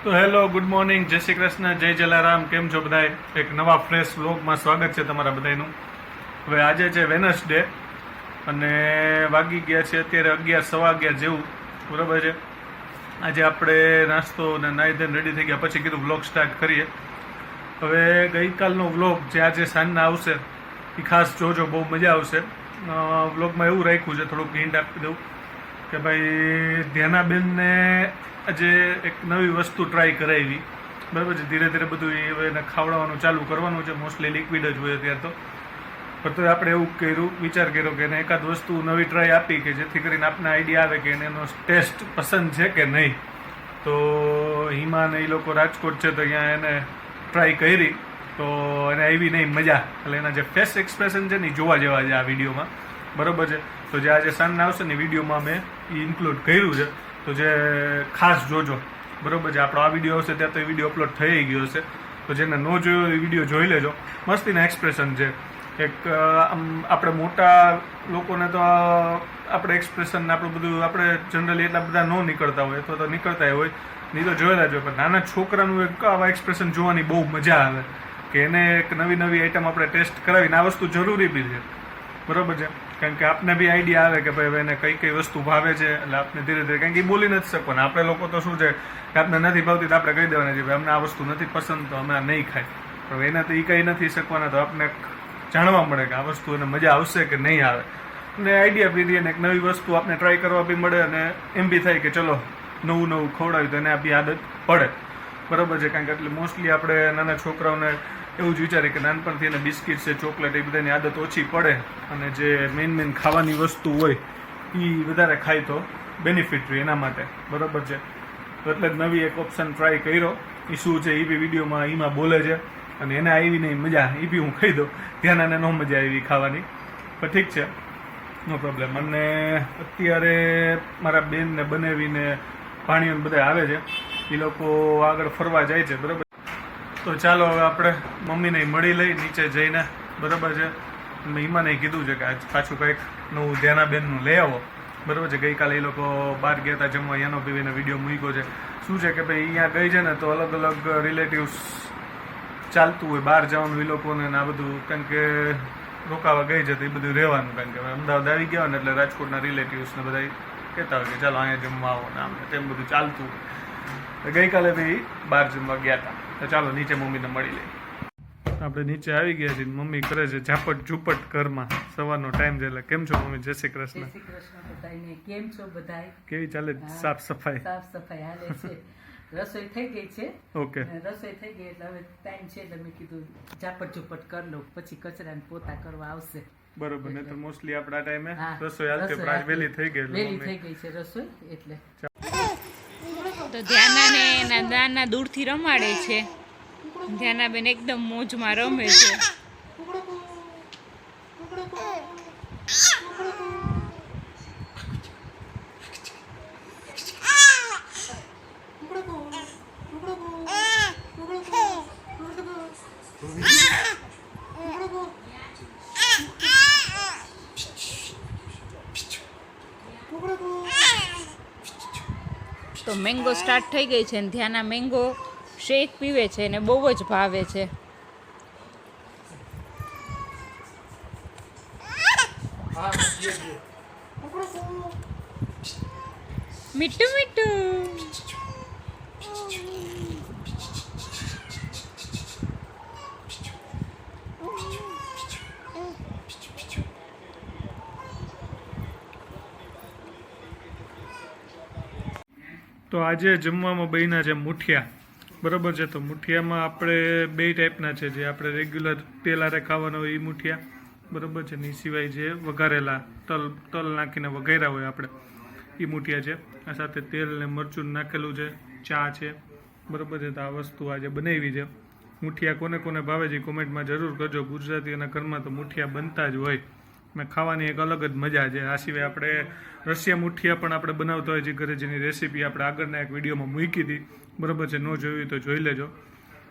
તો hello, good morning, જય શ્રી કૃષ્ણ, જય જલારામ. કેમ છો બધાય? એક નવા ફ્રેશ વ્લોગમાં સ્વાગત છે તમારા બધાનું. હવે આજે છે વેનસડે અને વાગી ગયા છે અત્યારે 11:15 જેવું, બરાબર છે. આજે આપણે નાસ્તો અને નાઈ ધોઈને રેડી થઈ ગયા પછી કીધું વ્લોગ સ્ટાર્ટ કરીએ. હવે ગઈકાલનો વ્લોગ જે આજે સાંજના આવશે એ ખાસ જોજો, બહુ મજા આવશે. વ્લોગમાં એવું રાખ્યું છે, થોડુંક હિન્ટ આપી દઉં કે ભાઈ ધ્યાનાબેનને આજે એક નવી વસ્તુ ટ્રાય કરાવી, બરાબર છે. ધીરે ધીરે બધું એને ખવડાવવાનું ચાલુ કરવાનું છે. મોસ્ટલી લિક્વિડ જ હોય અત્યારે તો, પણ તો આપણે એવું વિચાર કર્યો કે એને એકાદ વસ્તુ નવી ટ્રાય આપી કે જેથી કરીને આપને આઈડિયા આવે કે એનો ટેસ્ટ પસંદ છે કે નહીં. તો હિમા ને એ લોકો રાજકોટ છે તો અહીંયા એને ટ્રાય કરી તો એને આવી નહીં મજા. એટલે એના જે ફેસ એક્સપ્રેશન છે ને એ જોવા જેવા છે આ વિડીયોમાં, બરાબર છે. તો જે આજે સાંજના આવશે ને વિડીયોમાં મેં એ ઇન્ક્લુડ કર્યું છે, તો જે ખાસ જોજો, બરાબર છે. આપણો આ વિડીયો આવશે ત્યાં તો એ વિડીયો અપલોડ થઈ ગયો હશે, તો જેને ન જોયો એ વિડીયો જોઈ લેજો. મસ્તીના એક્સપ્રેશન છે. એક આપણે મોટા લોકોને તો આપણે એક્સપ્રેશન આપણું બધું આપણે જનરલી એટલા બધા ન નીકળતા હોય અથવા તો નીકળતા હોય નહીં તો જોયેલા જ હોય, પણ નાના છોકરાનું એક આવા એક્સપ્રેશન જોવાની બહુ મજા આવે કે એને એક નવી નવી આઈટમ આપણે ટેસ્ટ કરાવીને આ વસ્તુ જરૂરી બી છે, બરાબર છે. કારણ કે આપને બી આઈડિયા આવે કે ભાઈ એને કઈ કઈ વસ્તુ ભાવે છે, એટલે આપણે ધીરે ધીરે, કારણ કે એ બોલી નથી શકવાના. આપણે લોકો તો શું છે કે આપણે નથી ભાવતી તો આપણે કહી દેવાના છે ભાઈ અમને આ વસ્તુ નથી પસંદ તો અમે આ નહીં ખાય. પણ એના તો એ કંઈ નથી શકવાના, તો આપણે જાણવા મળે કે આ વસ્તુ એને મજા આવશે કે નહીં આવે, અને આઈડિયા બી દે, એક નવી વસ્તુ આપણે ટ્રાય કરવા બી મળે અને એમ બી થાય કે ચલો નવું નવું ખવડાવ્યું તો એને બી આદત પડે, બરાબર છે. કારણ કે એટલે મોસ્ટલી આપણે નાના છોકરાઓને એવું જ વિચારીએ કે નાનપણથી એને બિસ્કિટ છે, ચોકલેટ, એ બધાની આદત ઓછી પડે અને જે મેઇન ખાવાની વસ્તુ હોય એ વધારે ખાય તો બેનિફિટ રહે એના માટે, બરાબર છે. તો એટલે જ નવી એક ઓપ્શન ટ્રાય કર્યો. એ શું છે એ બી વિડીયોમાં એમાં બોલે છે અને એને આવી નહીં મજા, એ બી હું કહી દઉં. ધ્યાન અને ન મજા આવી ખાવાની, પણ ઠીક છે, નો પ્રોબ્લેમ. અને અત્યારે મારા બેનને બનાવીને ભાણીઓ બધા આવે છે, એ લોકો આગળ ફરવા જાય છે, બરાબર. તો ચાલો હવે આપણે મમ્મીને મળી લઈ નીચે જઈને, બરાબર છે. મેં હિમાને કીધું છે કે આજ પાછું કંઈક નવું ધ્યાનાબેનનું લઈ આવો, બરાબર છે. ગઈકાલે એ લોકો બહાર ગયા હતા જમવા, યાનો પીવીને વિડીયો મૂક્યો છે. શું છે કે ભાઈ અહીંયા ગઈ છે ને તો અલગ અલગ રિલેટિવ્સ ચાલતું હોય બહાર જવાનું એ લોકોને, આ બધું કારણ કે રોકાવા ગઈ છે તો એ બધું રહેવાનું, કારણ કે અમદાવાદ આવી ગયા હોય ને એટલે રાજકોટના રિલેટિવ્સને બધા કહેતા હોય કે ચાલો અહીંયા જમવા આવો ને આમ તેમ બધું ચાલતું હોય. ગઈકાલે ભાઈ બહાર જમવા ગયા હતા, તો ચાલો નીચે મમ્મીને મળી લઈએ. આપણે નીચે આવી ગયા છીએ, મમ્મી કરે છે ઝાપટ ઝૂપટ ઘરમાં, સવારનો ટાઈમ છે એટલે. કેમ છો મમ્મી? જય શ્રી કૃષ્ણ. જય શ્રી કૃષ્ણ બધાયને. કેમ છો બધાય? કેવી ચાલે સાફ સફાઈ? સાફ સફાઈ હાલે છે. રસોઈ થઈ ગઈ છે. ઓકે, રસોઈ થઈ ગઈ એટલે હવે ટાઈમ છે એટલે મેં કીધું ઝાપટ ઝૂપટ કરી લઉં, પછી કચરા ને પોતા કરવા આવશે. બરોબર. ને તો મોસ્ટલી આપણા ટાઈમે હા, રસોઈ હાલતી, પણ આજ વહેલી થઈ ગઈ એટલે વહેલી મમ્મી થઈ ગઈ છે રસોઈ એટલે. તો ધ્યાનાને એના દાના દૂરથી રમાડે છે. ધ્યાનાબેન એકદમ મોજમાં રમે છે. તો મેંગો સ્ટાર્ટ થઈ ગઈ છે ને ધ્યાના મેંગો શેક પીવે છે ને બહુ જ ભાવે છે. મીઠું મીઠું. તો આજે જમવામાં બન્યા છે મુઠિયા, બરાબર છે. તો મુઠિયામાં આપણે બે ટાઈપના છે, જે આપણે રેગ્યુલર તેલ હારે ખાવાના હોય એ મુઠિયા, બરાબર છે. ને એ સિવાય જે વઘારેલા તલ નાખીને વઘાર્યા હોય આપણે એ મુઠિયા છે. આ સાથે તેલ ને મરચું નાખેલું છે, ચા છે, બરાબર છે. તો આ વસ્તુ આજે બનાવી છે. મુઠિયા કોને કોને ભાવે છે કોમેન્ટમાં જરૂર કરજો. ગુજરાતીઓના ઘરમાં તો મુઠિયા બનતા જ હોય ને ખાવાની એક અલગ જ મજા છે. આ સિવાય આપણે રશિયા મુઠિયા પણ આપણે બનાવતા હોય છે ઘરે, જેની રેસીપી આપણે આગળના એક વિડીયોમાં મૂકી હતી, બરાબર છે. ન જોયું તો જોઈ લેજો.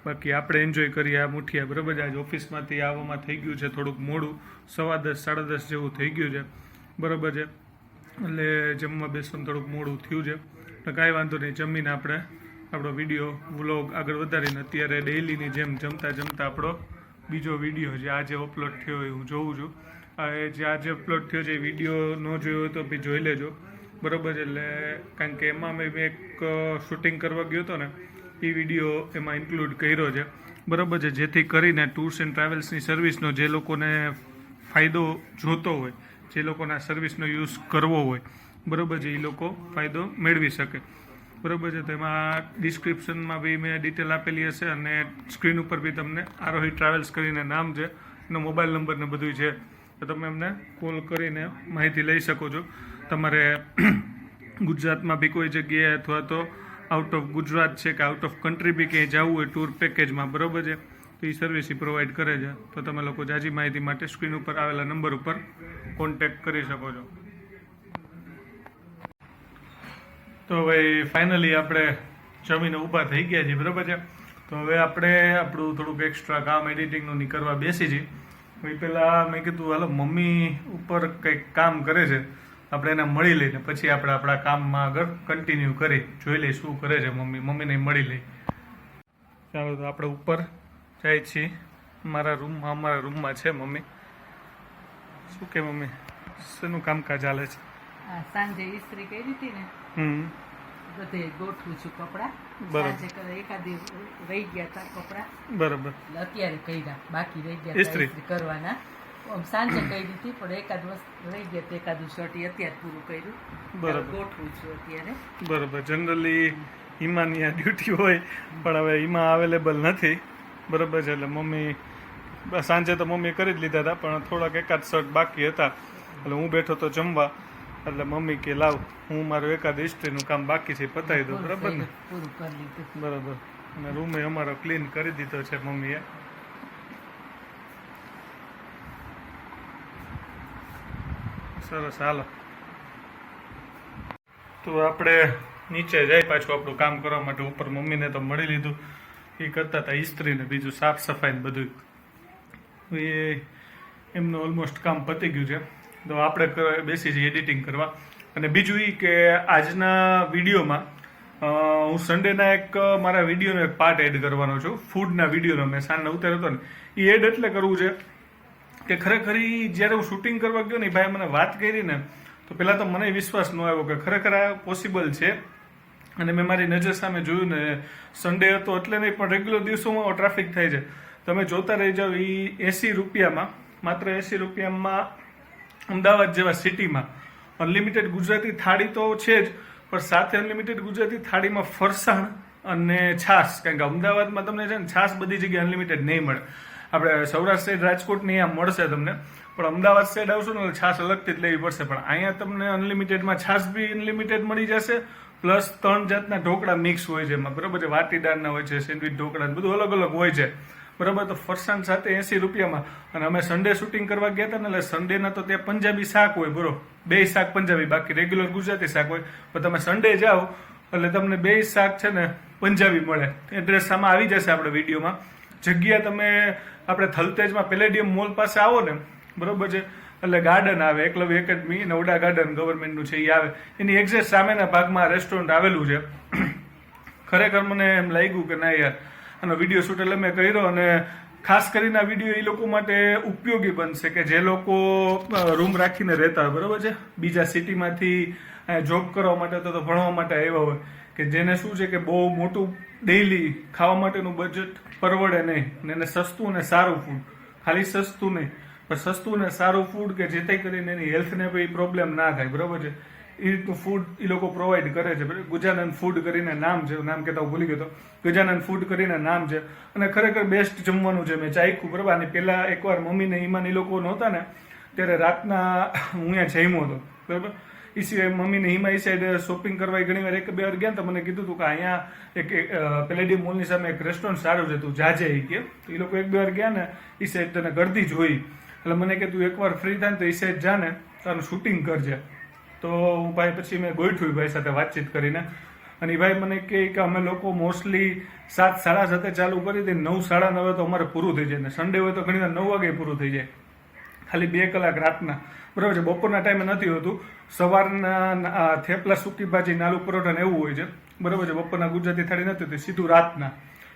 બાકી આપણે એન્જોય કરીએ આ મુઠિયા, બરાબર છે. આજ ઓફિસમાંથી આવવામાં થઈ ગયું છે થોડુંક મોડું, 10:15 10:30 જેવું થઈ ગયું છે, બરાબર છે. એટલે જમવા બેસવાનું થોડુંક મોડું થયું છે, તો કાંઈ વાંધો નહીં. જમીને આપણે આપણો વિડીયો વ્લોગ આગળ વધારીને અત્યારે ડેઈલીની જેમ જમતા જમતા આપણો બીજો વિડીયો જે આજે અપલોડ થયો હોય હું જોઉં છું. જે આજે અપલોડ થયો છે એ વિડીયો ન જોયો હોય તો બી જોઈ લેજો, બરાબર છે. એટલે કારણ કે એમાં મેં એક શૂટિંગ કરવા ગયો હતો ને એ વિડીયો એમાં ઇન્ક્લુડ કર્યો છે, બરાબર છે. જેથી કરીને ટૂર્સ એન્ડ ટ્રાવેલ્સની સર્વિસનો જે લોકોને ફાયદો જોતો હોય, જે લોકોને આ સર્વિસનો યુઝ કરવો હોય, બરાબર છે, એ લોકો ફાયદો મેળવી શકે, બરાબર છે. તો એમાં ડિસ્ક્રિપ્શનમાં બી મેં ડિટેલ આપેલી હશે અને સ્ક્રીન ઉપર બી તમને આરોહી ટ્રાવેલ્સ કરીને નામ છે, એનો મોબાઈલ નંબર ને બધું છે, તો તમે એમને કોલ કરીને માહિતી લઈ શકો છો. તમારે ગુજરાતમાં બી કોઈ જગ્યાએ અથવા તો આઉટ ઓફ ગુજરાત છે કે આઉટ ઓફ કન્ટ્રી બી ક્યાંય જવું હોય ટૂર પેકેજમાં, બરાબર છે, તો એ સર્વિસ પ્રોવાઈડ કરે છે. તો તમે લોકો જાજી માહિતી માટે સ્ક્રીન ઉપર આવેલા નંબર ઉપર કોન્ટેક્ટ કરી શકો છો. તો ભાઈ ફાઇનલી આપણે જમીને ઊભા થઈ ગયા છીએ, બરાબર છે. તો હવે આપણે આપણું થોડુંક એક્સ્ટ્રા કામ એડિટિંગનું કરવા બેસી છીએ. ભાઈ પહેલાં મેં કીધું હાલો મમ્મી ઉપર કંઈક કામ કરે છે, આપણે એને મળી લઈને પછી આપણે આપણા કામમાં આગળ કન્ટિન્યુ કરી જોઈ લઈએ શું કરે છે મમ્મીને મળી લઈ. ચાલો તો આપણે ઉપર જાય છીએ અમારા રૂમમાં છે મમ્મી. શું કે મમ્મી શેનું કામકાજ ચાલે છે? સાંજે ઇસ્ત્રી કરી હતી ને બધે ગોઠવું છું કપડાં. સાંજે એકાદી રહી ગયા હતા કપડાં, બરાબર, અત્યારે કર્યા, બાકી રહી ગયા ઇસ્ત્રી કરવાના. સાંજે કરી હતી પણ એકાદ વસ્તુ રહી ગયા, એકાદું શર્ટ અત્યારે પૂરું કર્યું, બરાબર, ગોઠવું છું અત્યારે, બરાબર. જનરલી ઈમાની આ ડ્યુટી હોય પણ હવે ઈમા અવેલેબલ નથી, બરાબર છે. એટલે મમ્મી સાંજે તો મમ્મી કરી જ લીધા હતા પણ થોડાક એકાદ શર્ટ બાકી હતા એટલે હું બેઠો તો જમવા, એટલે મમ્મી કે લાવ હું મારું એકાદ ઇસ્ત્રીનું કામ બાકી છે પતાવી દઉં, બરાબર ને? પૂરું કરી લીધું, બરાબર. અને રૂમે અમારો ક્લીન કરી દીધો છે મમ્મીએ. સરસ, હાલો તો આપણે નીચે જાય પાછું આપણું કામ કરવા માટે. ઉપર મમ્મીને તો મળી લીધું, એ કરતા હતા ઇસ્ત્રી ને બીજું સાફ સફાઈ ને બધું, એ એમનું ઓલમોસ્ટ કામ પતી ગયું છે. તો આપણે બેસી જઈએ એડિટિંગ કરવા. અને બીજું એ કે આજના વિડીયોમાં હું સન્ડેના એક મારા વિડીયોનો એક પાર્ટ એડ કરવાનો છું, ફૂડના વિડીયોનો. મેં સાંજના ઉતાર્યો હતો ને એ એડ એટલે કરવું છે કે ખરેખર જ્યારે હું શૂટિંગ કરવા ગયો ને ભાઈ મને વાત કરી ને તો પહેલાં તો મને વિશ્વાસ ન આવ્યો કે ખરેખર આ પોસિબલ છે. અને મેં મારી નજર સામે જોયું ને સન્ડે હતો એટલે નહીં પણ રેગ્યુલર દિવસોમાં ટ્રાફિક થાય છે. તમે જોતા રહી જાઓ, એ 80 રૂપિયામાં, માત્ર 80 રૂપિયામાં અમદાવાદ જેવા સિટીમાં અનલિમિટેડ ગુજરાતી થાળી તો છે જ, પણ સાથે અનલિમિટેડ ગુજરાતી થાળીમાં ફરસાણ અને છાશ. કારણ કે અમદાવાદમાં તમને છે ને છાશ બધી જગ્યાએ અનલિમિટેડ નહીં મળે. આપણે સૌરાષ્ટ્ર સાઈડ રાજકોટની અહીંયા મળશે તમને, પણ અમદાવાદ સાઈડ આવશો ને છાશ અલગથી જ લેવી પડશે. પણ અહીંયા તમને અનલિમિટેડમાં છાશ બી અનલિમિટેડ મળી જશે, પ્લસ 3 જાતના ઢોકળા મિક્સ હોય છે એમાં, બરાબર છે. વાટીદારના હોય છે, સેન્ડવિચ ઢોકળા, બધું અલગ અલગ હોય છે, બરાબર. તો ફરસાણ સાથે 80 રૂપિયામાં. અને અમે સન્ડે શૂટિંગ કરવા ગયા હતા ને એટલે સન્ડેના તો ત્યાં પંજાબી શાક હોય, બરોબર, 2 શાક પંજાબી, બાકી રેગ્યુલર ગુજરાતી શાક હોય. પણ તમે સન્ડે જાઓ એટલે તમને 2 શાક છે ને પંજાબી મળે. એડ્રેસ આમાં આવી જશે આપણે વિડીયોમાં. જગ્યા તમે આપણે થલતેજમાં પેલેડિયમ મોલ પાસે આવો ને, બરોબર છે, એટલે ગાર્ડન આવે, એકલવ્ય એકેડમી નવડા ગાર્ડન ગવર્મેન્ટનું છે એ આવે, એની એક્ઝેક્ટ સામેના ભાગમાં રેસ્ટોરન્ટ આવેલું છે. ખરેખર મને એમ લાગ્યું કે ના યાર આનો વિડીયો શૂટ એટલે મેં કર્યો. અને ખાસ કરીને આ વિડીયો એ લોકો માટે ઉપયોગી બનશે કે જે લોકો રૂમ રાખીને રહેતા હોય, બરાબર છે, બીજા સિટીમાંથી જોબ કરવા માટે તો ભણવા માટે આવ્યા હોય, કે જેને શું છે કે બહુ મોટું ડેઈલી ખાવા માટેનું બજેટ પરવડે નહીં, અને એને સસ્તું અને સારું ફૂડ, ખાલી સસ્તું નહીં પણ સસ્તું ને સારું ફૂડ કે જેથી કરીને એની હેલ્થને કોઈ પ્રોબ્લેમ ના થાય, બરાબર છે, એ રીતનું ફૂડ એ લોકો પ્રોવાઈડ કરે છે. ગજાનંદ ફૂડ કરીને નામ છે, નામ કહેતા હું ભૂલી ગયો તો, ગજાનંદ ફૂડ કરીને નામ છે. અને ખરેખર બેસ્ટ જમવાનું છે, મેં ચાખ્યું, બરાબર. અને પહેલાં એકવાર મમ્મીને ઈમાન એ લોકો નહોતા ને ત્યારે રાતના હું અહીંયા જમ્યો હતો, બરાબર. એ સિવાય મમ્મીને હિમા એ સાઈડ શોપિંગ કરવા ઘણી વાર 1-2 વાર ગયા તો મને કીધું હતું કે અહીંયા એક પેલેડિયમ મોલની સામે એક રેસ્ટોરન્ટ સારું છે, તું જાજે એ કે. તો એ લોકો 1-2 વાર ગયા ને એ સાઈડ તને ગળદી જોઈ એટલે મને કે તું એકવાર ફ્રી થાય ને તો એ સાઈડ જા ને તારું શૂટિંગ કરજે. તો હું ભાઈ પછી મેં ગોઠવ્યું ભાઈ સાથે વાતચીત કરીને, અને એ ભાઈ મને કહે કે અમે લોકો મોસ્ટલી 7-7:30 ચાલુ કરી દઈએ, 9-9:30 તો અમારે પૂરું થઈ જાય. ને સન્ડે હોય તો ઘણી વાર 9 વાગે પૂરું થઈ જાય, ખાલી 2 કલાક રાતના, બરાબર છે. બપોરના ટાઈમે નથી હોતું, સવારના થેપલા, સૂકી ભાજી, આલુ પરોઠા ને એવું હોય છે. બરાબર છે. બપોરના ગુજરાતી થાળી નથી હોતી, સીધું રાતના,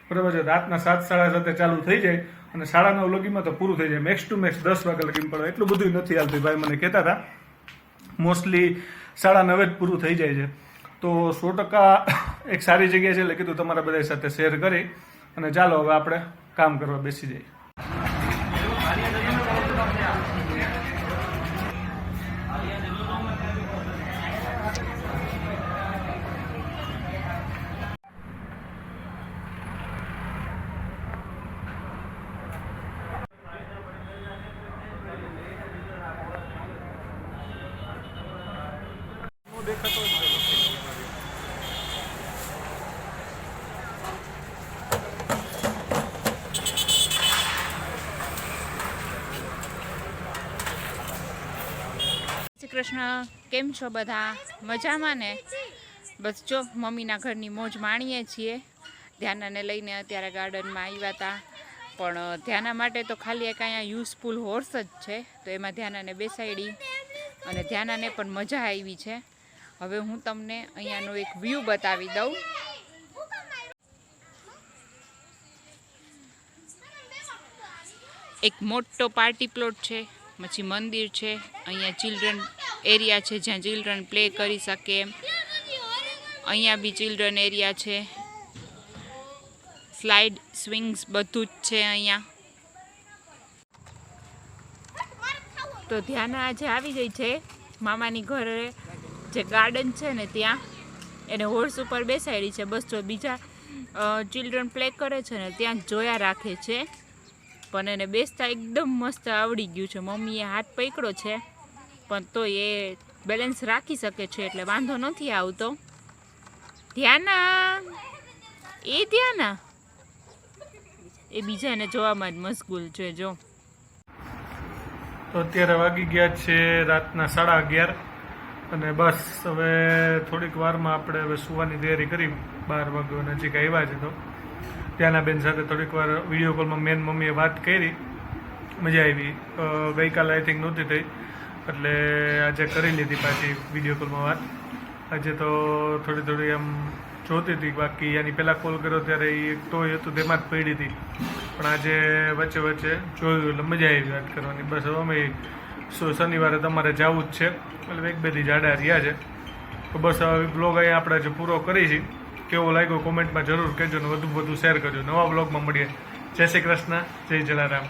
બરાબર છે. રાતના 7, 7:30 ચાલુ થઈ જાય અને 9:30 લગીમાં તો પૂરું થઈ જાય. મેક્સ ટુ મેક્સ 10 વાગ્યા લગીમાં પડે. એટલું બધું નથી હાલતું. ભાઈ મને કહેતા હતા મોસ્ટલી 9:30 જ પૂરું થઈ જાય છે. તો 100% એક સારી જગ્યા છે, એટલે કીધું તમારા બધા સાથે શેર કરી અને ચાલો હવે આપણે કામ કરવા બેસી જઈએ. શ્રી કૃષ્ણ, કેમ છો બધા? મજામાં ને? બસ જો મમ્મીના ઘરની મોજ માણીએ છીએ. ધ્યાનાને લઈને અત્યારે ગાર્ડનમાં આવ્યા હતા, પણ ધ્યાના માટે તો ખાલી એક અહીંયા યુઝફુલ હોર્સ જ છે, તો એમાં ધ્યાનાને બેસાડી અને ધ્યાનાને પણ મજા આવી છે. હવે હું તમને અહીંયાનો એક વ્યૂ બતાવી દઉં. એક મોટો પાર્ટી પ્લોટ છે, પછી મંદિર છે, અહીંયા ચિલ્ડ્રન એરિયા છે જ્યાં ચિલ્ડ્રન પ્લે કરી શકે. અહીંયા બી ચિલ્ડ્રન એરિયા છે, સ્લાઇડ સ્વિંગ્સ બધું જ છે અહીંયા. તો ધ્યાના આજે આવી ગઈ છે મામાની ઘરે, જે ગાર્ડન છે ને ત્યાં એને હોર્સ ઉપર બેસાડી છે. બસ જો બીજા ચિલ્ડ્રન પ્લે કરે છે ને ત્યાં જ જોયા રાખે છે, પણ એને બેસતા એકદમ મસ્ત આવડી ગયું છે. મમ્મીએ હાથ પકડ્યો છે પણ તો એ બેલેન્સ રાખી શકે છે એટલે વાંધો નથી આવતો. ધ્યાના એ બીજાને જોવામાં જ મશગુલ છે. જો તો અત્યારે વાગી ગયા છે રાતના 11:30 અને બસ હવે થોડીક વારમાં આપણે હવે સુવાની તૈયારી કરી. 12 વાગ્યા નજીક આવ્યા છે. તો ત્યાંના બેન સાથે થોડીક વાર વિડીયો કોલમાં મેન મમ્મીએ વાત કરી, મજા આવી. ગઈકાલે આઈ થિંક નહોતી થઈ એટલે આજે કરી લીધી પાછી વિડીયો કોલમાં વાત. આજે તો થોડી આમ જોતી હતી, બાકી એની પહેલાં કોલ કર્યો ત્યારે એ એક ટોય હતું તેમાં જ પડી હતી, પણ આજે વચ્ચે જોયું એટલે મજા આવી વાત કરવાની. બસ હવે અમે શનિવારે તમારે જવું જ છે એટલે 1-2 દી જાડા રહ્યા છે. તો બસ હવે બ્લોગ અહીંયા આપણે જે પૂરો કરી છે. કેવો લાગ્યો કોમેન્ટમાં જરૂર કહેજો ને વધુ શેર કરજો. નવા બ્લોગમાં મળીએ. જય શ્રી કૃષ્ણ, જય જલારામ.